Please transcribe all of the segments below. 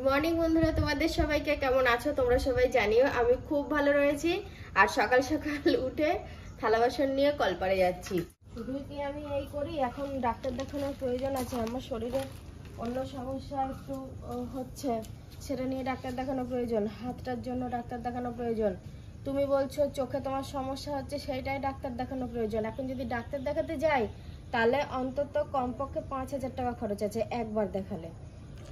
Morning বন্ধুরা, তোমাদের সবাইকে কেমন আছো তোমরা সবাই জানিও। আমি খুব ভালো রয়েছি। আর সকাল সকাল উঠে থালা বাসন নিয়ে কলপারে যাচ্ছি। রুটি আমি এই করি, এখন ডাক্তার দেখানোর প্রয়োজন আছে। আমার শরীরে অন্য সমস্যা একটু হচ্ছে, সেটা নিয়ে ডাক্তার দেখানো প্রয়োজন। হাতটার জন্য ডাক্তার দেখানো প্রয়োজন। তুমি বলছো চোখে তোমার সমস্যা হচ্ছে, সেইটাই ডাক্তার দেখানো প্রয়োজন। এখন যদি ডাক্তার দেখাতে যাই তাহলে অন্তত কমপক্ষে 5,000 টাকা খরচ আছে একবার দেখালে।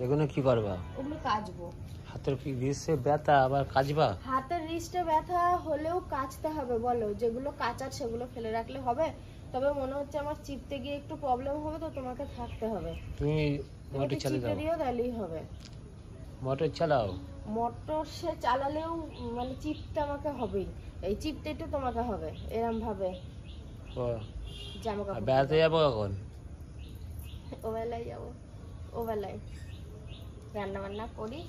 এগুলো কি করবা? ওগুলো কাচবো। হাতের কি রিস্টে ব্যথা, আবার কাচবা? হাতের রিস্টে ব্যথা হলেও কাচতে হবে। বলো, যেগুলো কাচার সেগুলো ফেলে রাখলে হবে? তবে মনে হচ্ছে আমার চিপতে গিয়ে একটু প্রবলেম হবে, তো তোমাকে থাকতে হবে। তুমি মোটর চালিয়ে দাও। দিও তাহলেই হবে। মোটর চালাও। মোটর সে চালালেও মানে চিপতে আমাকে হবেই। এই চিপতে একটু তোমাকে হবে এরম ভাবে। ও জামা কাপড় বেড়াতে যাবো এখন? ওবেলায় যাবো, ওবেলায় রান্না বান্না করি,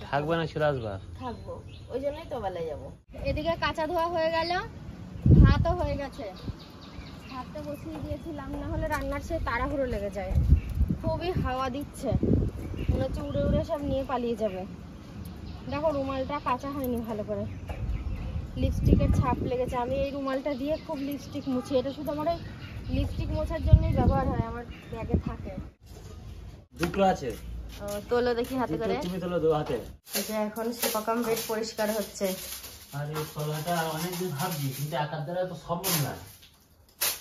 থাকবে না চলে আসবা? থাকবো, ওই জন্যই তো ওবেলায় যাবো। এদিকে কাঁচা ধোয়া হয়ে গেল, ভাতও হয়ে গেছে। ভাতটা বসিয়ে দিয়েছিলাম, না হলে রান্নার সে তাড়াহুড়ো লেগে যায়। খুবই হাওয়া দিচ্ছে, মনে হচ্ছে উড়ে উড়ে সব নিয়ে পালিয়ে যাবে। দেখো রুমালটা কাঁচা হয়নি ভালো করে, লিপস্টিকের ছাপ লেগেছে। আমি এই রুমালটা দিয়ে খুব লিপস্টিক মুছি। এটা শুধু আমার লিপস্টিক মোছার জন্যই ব্যবহার হয়, আমার ব্যাগে থাকে। দুটো আছে, তোলো দেখি হাতে করে। তুমি তোলো দু হাতে। এটা এখন সুপাকাম বেড পরিষ্কার হচ্ছে। আর এই তলাটা অনেকদিন ভাবছি, কিন্তু একার দ্বারা তো সম্ভব না।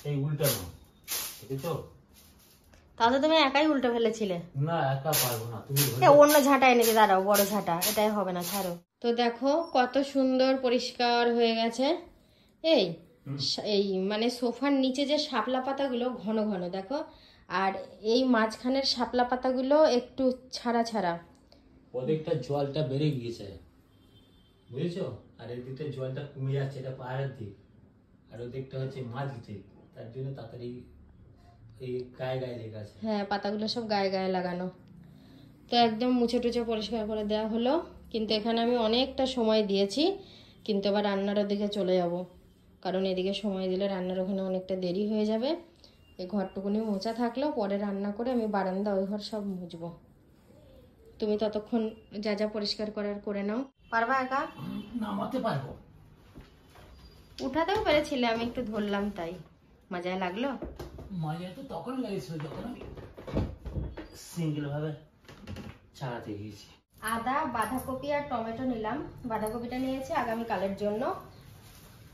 এই উল্টানো, বুঝছো? তাহলে তুমি একাই উল্টো ফেলেছিলে। না, একা পারবো না। তুমি অন্য ঝাঁটা এনেছে, দাঁড়াও, বড় ঝাঁটা। এটাই হবে না, ছাড়ো। তো দেখো কত সুন্দর পরিষ্কার হয়ে গেছে। এই এই মানে সোফার নিচে যে শাপলা পাতাগুলো ঘন ঘন দেখো, আর এই মাঝখানের শাপলা পাতাগুলো একটু ছাড়া ছাড়া। ওদিকটা জলটা বেড়ে গিয়েছে, বুঝেছো? আর এদিকটা জলটা কমে যাচ্ছে, এটা পাহাড়ের দিক। আর ওদিকটা হচ্ছে মাঝ দিক, তার জন্য তাড়াতাড়ি এই গায়ে গায়ে লেগে আছে। হ্যাঁ, পাতাগুলো সব গায়ে গায়ে লাগানো। তো একদম মুছে টুছে পরিষ্কার করে দেওয়া হলো। কিন্তু এখানে আমি অনেকটা সময় দিয়েছি, কিন্তু আবার রান্নার ওদিকে চলে যাব, কারণ এদিকে সময় দিলে রান্নার ওখানে অনেকটা দেরি হয়ে যাবে। এই ঘরটুকুনি মোছা থাকলেও পরে রান্না করে আমি বারান্দা ওই ঘর সব মুছবো। তুমি ততক্ষণ যা যা পরিষ্কার করার করে নাও। পারবা একা? নামাতে পারবো। উঠাতেও পেরেছিলে, আমি একটু ধরলাম তাই। মজায় লাগলো? মজা তো তখন লেগেছিল যখন আমি সিঙ্গেল ভাবে চালাতে গিয়েছি। আদা, বাঁধাকপি আর টমেটো নিলাম। বাঁধাকপিটা নিয়েছি আগামীকালের জন্য,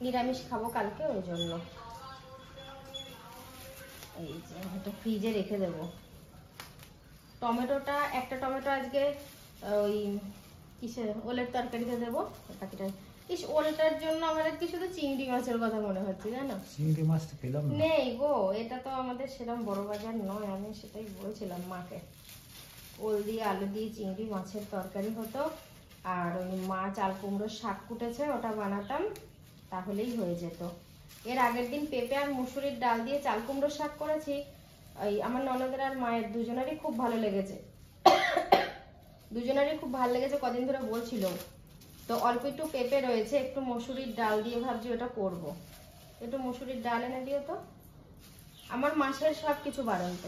নিরামিষ খাবো কালকে, ওই জন্য। এই যে এটা ফ্রিজে রেখে দেবো। টমেটোটা, একটা টমেটো আজকে ওই কিসের ওলের তরকারিতে দেবো। ইস, ওলটার জন্য আমার কি শুধু চিংড়ি মাছের কথা মনে হচ্ছে, জানো? চিংড়ি মাছ তো পেলাম না। নেই গো, এটা তো আমাদের সেরকম বড় বাজার নয়। আমি সেটাই বলছিলাম মাকে, ওল দিয়ে আলু দিয়ে চিংড়ি মাছের তরকারি হতো, আর ওই মা চাল কুমড়োর শাক কুটেছে, ওটা বানাতাম, তাহলেই হয়ে যেত। এর আগের দিন পেঁপে আর মুসুরির ডাল দিয়ে চাল কুমড়োর শাক করেছি। ওই আমার ননদের আর মায়ের দুজনেরই খুব ভালো লেগেছে। কদিন ধরে বলছিল। তো অল্প একটু পেঁপে রয়েছে, একটু মসুরির ডাল দিয়ে ভাবছি ওটা করব। একটু মসুরির ডাল এনে দিও তো। আমার মাসের সব কিছু বাড়ন্ত,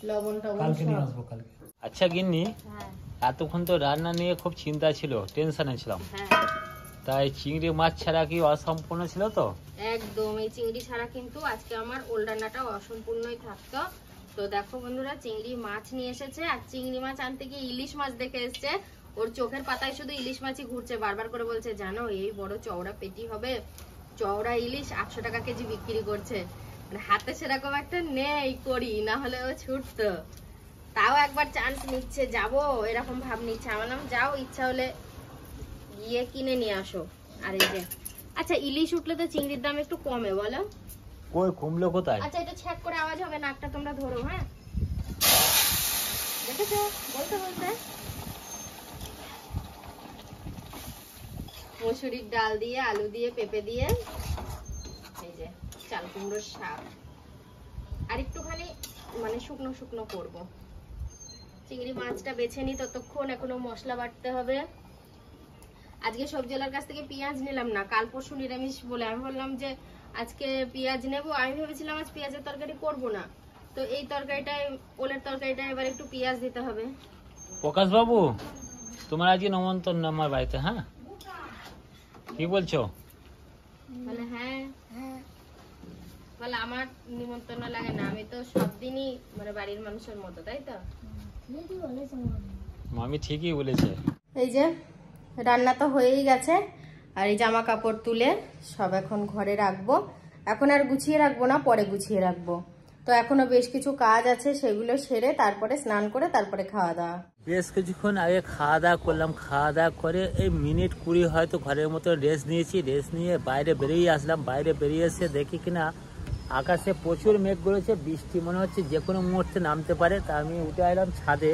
লবণ টবণ কালকে নিয়ে আসবো কালকে। আচ্ছা গিন্নি, হ্যাঁ এতক্ষণ তো রান্না নিয়ে খুব চিন্তা ছিল, টেনশনে ছিলাম। হ্যাঁ, তাই চিংড়ি মাছ ছাড়া কি অসম্পূর্ণ ছিল তো? একদম। এই চিংড়ি ছাড়া কিন্তু আজকে আমার ওল রান্নাটা অসম্পূর্ণই থাকতো। তো দেখো বন্ধুরা, চিংড়ি মাছ নিয়ে এসেছে, আর চিংড়ি মাছ আনতে গিয়ে ইলিশ মাছ দেখে এসছে। ওর চোখের পাতায় শুধু ইলিশ মাছই ঘুরছে, বারবার করে বলছে জানো এই বড় চওড়া পেটি হবে, চওড়া ইলিশ 800 টাকা কেজি বিক্রি করছে। মানে হাতে সেরকম একটা নেই করি, না হলে ও ছুটতো। তাও একবার চান্স নিচ্ছে, যাবো এরকম ভাব নিচ্ছে। আমার নাম যাও, ইচ্ছা হলে গিয়ে কিনে নিয়ে আসো। আর এই যে, আচ্ছা ইলিশ উঠলে তো চিংড়ির দাম একটু কমে, বলো? কই কমলো কোথায়? আচ্ছা এটা ছ্যাক করে আওয়াজ হবে, নাকটা তোমরা ধরো। হ্যাঁ, দেখেছো বলতে বলতে। মসুরির ডাল দিয়ে, আলু দিয়ে, পেঁপে দিয়ে, এই যে চাল কুমড়োর শাক, আর একটুখানি মানে শুকনো শুকনো করবো। চিংড়ি মাছটা বেছে নি, ততক্ষণ এখনো মশলা বাটতে হবে। আজকে সবজিওয়ালার কাছ থেকে পেঁয়াজ নিলাম না, কাল পরশু নিরামিষ বলে আমি বললাম যে আজকে পেঁয়াজ নেবো। আমি ভেবেছিলাম আজ পেঁয়াজের তরকারি করব না, তো এই তরকারিটায়, ওলের তরকারিটায় এবার একটু পেঁয়াজ দিতে হবে। প্রকাশ বাবু, তোমার আজকে নিমন্ত্রণ আমার বাড়িতে, হ্যাঁ? কি বলছো? বলে হ্যাঁ, বলে আমার নিমন্ত্রণ লাগে না, আমি তো সব দিনই মানে বাড়ির মানুষের মতো, তাই তো? মামি ঠিকই বলেছে। এই যে রান্না তো হয়েই গেছে, আর এই জামা কাপড় তুলে সব এখন ঘরে রাখবো। এখন আর গুছিয়ে রাখবো না, পরে গুছিয়ে রাখবো। তো এখনো বেশ কিছু কাজ আছে, সেগুলো সেরে তারপরে স্নান করে তারপরে খাওয়া দাওয়া। বেশ কিছুক্ষণ আগে খাওয়া দাওয়া করলাম, খাওয়া দাওয়া করে এই মিনিট 20 হয়তো ঘরের মতো রেস্ট নিয়েছি। রেস্ট নিয়ে বাইরে বেরিয়ে আসলাম। বাইরে বেরিয়ে এসে দেখি কিনা আকাশে প্রচুর মেঘ করেছে, বৃষ্টি মনে হচ্ছে যে কোনো মুহূর্তে নামতে পারে। তা আমি উঠে এলাম ছাদে।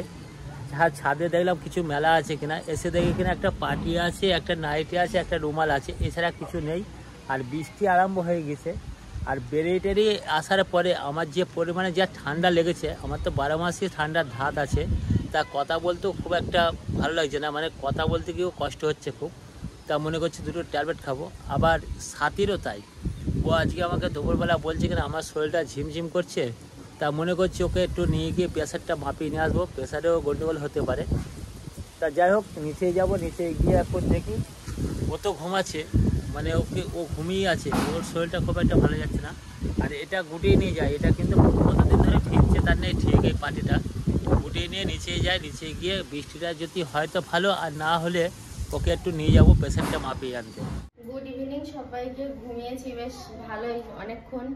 ছাদে দেখলাম কিছু মেলা আছে কিনা। এসে দেখি কিনা একটা পাটি আছে, একটা নাইটি আছে, একটা রুমাল আছে, এছাড়া কিছু নেই। আর বৃষ্টি আরম্ভ হয়ে গেছে। আর বেরিয়ে টেরিয়ে আসার পরে আমার যে পরিমাণে যা ঠান্ডা লেগেছে, আমার তো 12 মাসই ঠান্ডার ধাত আছে, তা কথা বলতেও খুব একটা ভালো লাগছে না, মানে কথা বলতে গিয়েও কষ্ট হচ্ছে খুব। তা মনে করছি দুটো ট্যাবলেট খাবো। আবার সাথীরও তাই, ও আজকে আমাকে দুপুরবেলা বলছে কিনা আমার শরীরটা ঝিমঝিম করছে। তা মনে করছি ওকে একটু নিয়ে গিয়ে প্রেশারটা মাপিয়ে নিয়ে আসবো, প্রেশারেও গন্ডগোল হতে পারে। তা যাই হোক, নিচে যাব, নিচে গিয়ে এখন দেখি। ও তো ঘুমাচ্ছে, মানে ও ঘুমিয়ে আছে, ওর শরীরটা খুব একটা ভালো যাচ্ছে না। আর এটা গুটিয়ে নিয়ে যায়, এটা কিন্তু কতদিন ধরে ফিরছে তার নেই ঠিক, এই পাটিটা গুটিয়ে নিয়ে নিচে যায়। নিচে গিয়ে বৃষ্টিটা যদি হয় তো ভালো, আর না হলে ওকে একটু নিয়ে যাবো প্রেশারটা মাপিয়ে আনতে। গুড ইভিনিং সবাইকে। ঘুমিয়েছি বেশ ভালোই অনেকক্ষণ,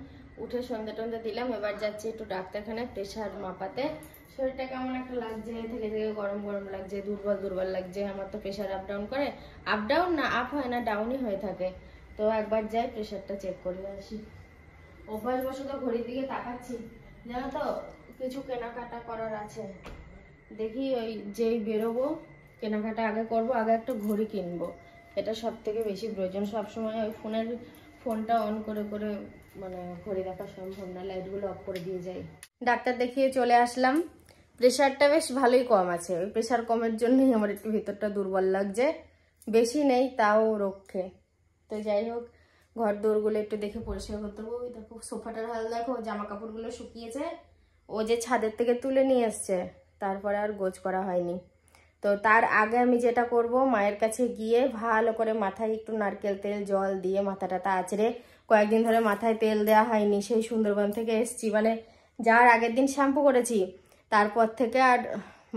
উঠে সন্ধ্যে টন্ধে দিলাম। এবার যাচ্ছি একটু ডাক্তারখানায় প্রেশার মাপাতে। শরীরটা কেমন একটা লাগছে, থেকে থেকে গরম গরম লাগছে, দুর্বল দুর্বল লাগছে। আমার তো প্রেশার আপ ডাউন করে, আপ ডাউন না, আপ হয় না, ডাউনই হয়ে থাকে। তো একবার যাই প্রেশারটা চেক করে আসি। অভ্যাসবশত ঘড়ির দিকে তাকাচ্ছি, জানো তো কিছু কেনাকাটা করার আছে। দেখি ওই যেই বেরোবো কেনাকাটা আগে করব, আগে একটা ঘড়ি কিনবো, এটা সব থেকে বেশি প্রয়োজন। সবসময় ওই ফোনটা অন করে করে মানে ঘড়ি দেখা সম্ভব না, লাইটগুলো অফ করে দিয়ে যাই। ডাক্তার দেখিয়ে চলে আসলাম। প্রেশারটা বেশ ভালোই কম আছে, ওই প্রেশার কমের জন্যই আমার একটু ভিতরটা দুর্বল লাগছে, বেশি নেই তাও রক্ষে। তো যাই হোক, ঘর দৌড়গুলো একটু দেখে পরিষ্কার করতে হবে। ওই দেখো সোফাটার হাল দেখো, জামা কাপড়গুলো শুকিয়েছে, ও যে ছাদের থেকে তুলে নিয়ে এসছে, তারপরে আর গোছ করা হয়নি। তো তার আগে আমি যেটা করব, মায়ের কাছে গিয়ে ভালো করে মাথায় একটু নারকেল তেল জল দিয়ে মাথাটা আঁচড়ে, কয়েকদিন ধরে মাথায় তেল দেওয়া হয়নি, সেই সুন্দরবন থেকে এসছি, মানে যার আগের দিন শ্যাম্পু করেছি তারপর থেকে আর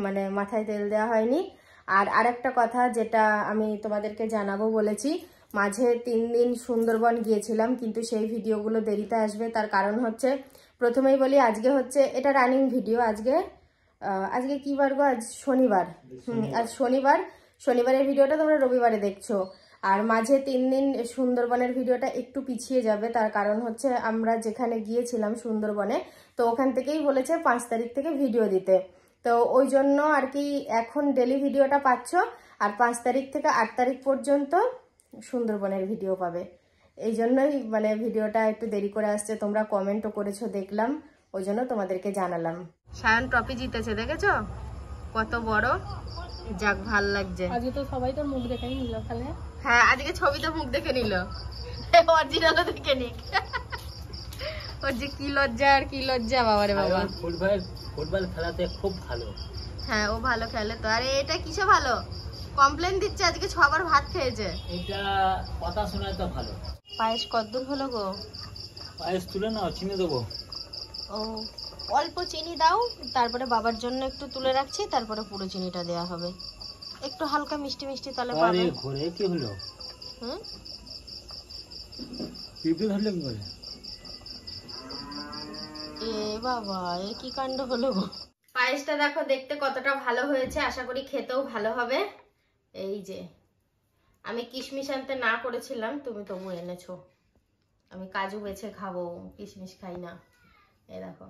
মানে মাথায় তেল দেওয়া হয়নি। আর আরেকটা কথা যেটা আমি তোমাদেরকে জানাবো বলেছি, মাঝে 3 দিন সুন্দরবন গিয়েছিলাম, কিন্তু সেই ভিডিওগুলো দেরিতে আসবে। তার কারণ হচ্ছে, প্রথমেই বলি আজকে হচ্ছে এটা রানিং ভিডিও। আজকে কি বার গো? আজ শনিবার। আজ শনিবারের ভিডিওটা তোমরা রবিবারে দেখছো। আর মাঝে 3 দিন সুন্দরবনের ভিডিওটা একটু পিছিয়ে যাবে। তার কারণ হচ্ছে আমরা যেখানে গিয়েছিলাম সুন্দরবনে, তো ওখান থেকেই বলেছে 5 তারিখ থেকে ভিডিও দিতে। তো ওই জন্য আর কি এখন ডেলি ভিডিওটা পাচ্ছ, আর 5 তারিখ থেকে 8 তারিখ পর্যন্ত সুন্দরবনের ভিডিও পাবে। এই জন্যই মানে ভিডিওটা একটু দেরি করে আসছে। তোমরা কমেন্টও করেছো দেখলাম, ওই জন্য তোমাদেরকে জানালাম। সায়ন ট্রফি জিতেছে, দেখেছো কত বড়, যাক ভাল লাগছে। আজকে তো সবাই তোর মুখ দেখেই নিল তাহলে। হ্যাঁ, আজকে ছবিতে মুখ দেখে নিল, অরিজিনালও দেখে নিক। ওর যে কি লজ্জা আর কি লজ্জা, বাবারে বাবা। ফুটবল খেলাতে খুব ভালো। হ্যাঁ, ও ভালো খেলে তো। আরে এটা কিসে ভালো, কমপ্লেন দিচ্ছে আজকে 6 বার ভাত খেয়েছে। এটা কথা শোনায় তো ভালো। পায়েস কতদূর হলো গো? পায়েস তুলে নাও, চিনি দেবো। ও, অল্প চিনি দাও, তারপরে বাবার জন্য একটু তুলে রাখছি, তারপরে পুরো চিনিটা দেয়া হবে। একটু হালকা মিষ্টি মিষ্টি তাহলে পাবে। আরে ঘরে কি হলো? পিঁপড়ে ধরলে কি করে? এ বাবা, এ কি কাণ্ড হলো গো। পায়েসটা দেখো দেখতে কতটা ভালো হয়েছে, আশা করি খেতেও ভালো হবে। এই যে আমি কিশমিশ আনতে না করেছিলাম, তুমি তবু এনেছো। আমি কাজু বেছে খাবো, কিশমিশ খাই না। এই দেখো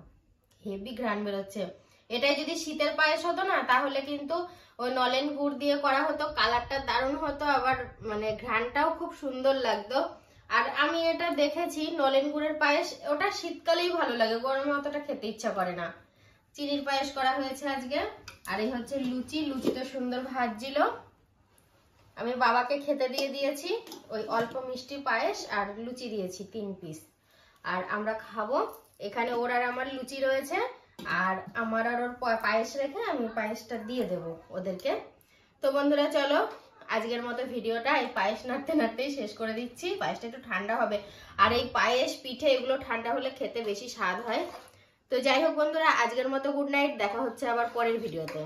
হেভি ঘ্রাণ বেরোচ্ছে। এটাই যদি শীতের পায়েস হতো না, তাহলে কিন্তু ওই নলেন গুড় দিয়ে করা হতো, কালারটা দারুণ হতো, আবার মানে ঘ্রাণটাও খুব সুন্দর লাগতো। আর আমি এটা দেখেছি নলেন গুড়ের পায়েস, ওটা শীতকালেই ভালো লাগে, গরমে অতটা খেতে ইচ্ছা করে না। চিনির পায়েস করা হয়েছে আজকে। আর এই হচ্ছে লুচি, লুচি তো সুন্দর ভাজছিল, আমি বাবাকে খেতে দিয়ে দিয়েছি। ওই অল্প মিষ্টি পায়েস আর লুচি দিয়েছি 3 পিস, আর আমরা খাবো। এখানে ওর আর আমার লুচি রয়েছে, আর আমার আর ওর পায়েস রেখে আমি পায়েসটা দিয়ে দেব ওদেরকে। তো বন্ধুরা চলো আজকের মতো ভিডিওটা এই পায়েস নাড়তে নাড়তেই শেষ করে দিচ্ছি। পায়েসটা একটু ঠান্ডা হবে, আর এই পায়েস পিঠে এগুলো ঠান্ডা হলে খেতে বেশি স্বাদ হয়। তো যাই হোক বন্ধুরা, আজকের মতো গুড নাইট, দেখা হচ্ছে আবার পরের ভিডিওতে।